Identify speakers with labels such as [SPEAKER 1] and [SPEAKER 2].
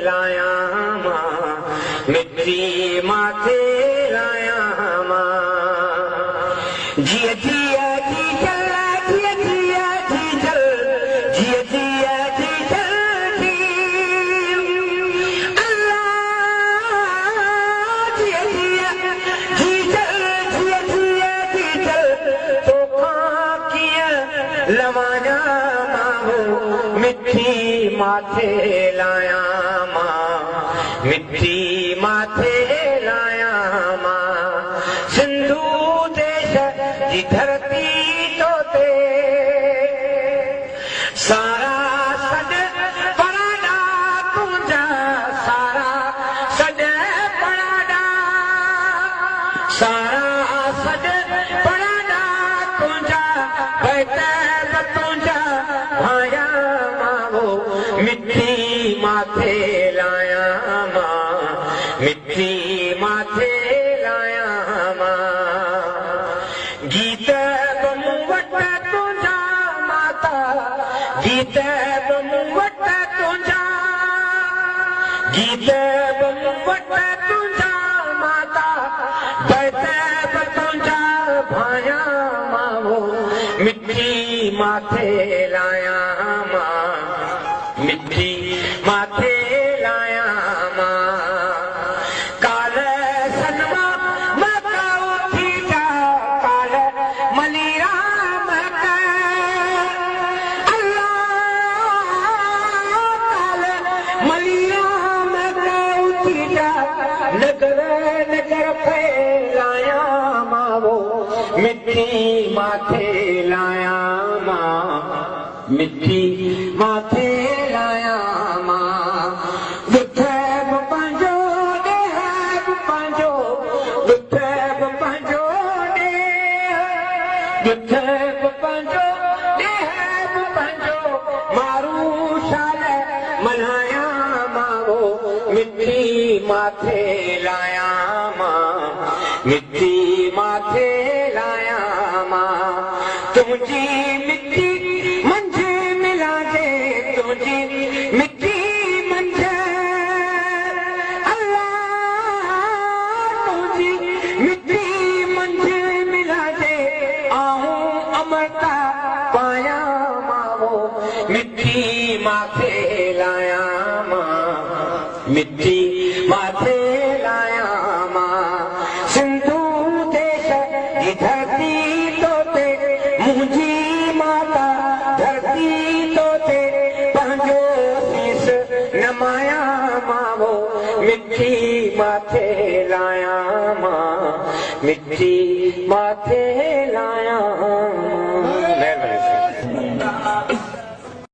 [SPEAKER 1] लाया मां मिट्टी माथे लाया मां जिया जिया जी चल जिया जिया जी चल जिया जिया जी चल अल्लाह जिया जिया जी चल जिया जिया जी चल तो किया लवाना मां मिट्टी माथे लाया मां मिट्टी माथे लाया मां सिंधु देश जी धरती तो ते सारा सॾ पराडा तुंहिंजा सारा सॾ पराडा सारा सॾ पराडा तुंहिंजा बैत तुंहिंजा भाया मां मिट्टी माथे लाया मां मिट्टी माथे लाया मां गीत मूं वटि तुंहिंजा माता गीत मूं वटि तुंहिंजा गीत मूं वटि तुंहिंजा माता बैत तुंहिंजा भाया मां मिट्टी माथे लाया मां मिट्टी माथे लाया मां काल सनमा मकाओ थीटा काल मलीरा मका अल्लाह काल मलीरा मकाओ थीटा नगर नगर फैलाया मां मिट्टी माथे लाया मां मिट्टी माथे लाया मां दुख पंहिंजो ॾेह पंहिंजो दुख पंहिंजो ॾेह दुख पंहिंजो ॾेह पंहिंजो मारू शाल मल्हाया मां मिट्टी माथे लाया मां मिट्टी माथे लाया मां तुंहिंजी मिट्टी मिट्टी मंझ अल्लाह तुंहिंजी मिट्टी मंझ मिलाजे आऊं अमरता पाया मां मिट्टी माथे लाया मां मिट्टी माथे लाया मां सिंधु देश जी धरती तो ते मुंहिंजी माता धरती तो ते पंहिंजो शीस नमाया मां मिट्टी माथे लाया मां मिट्टी माथे लाया मां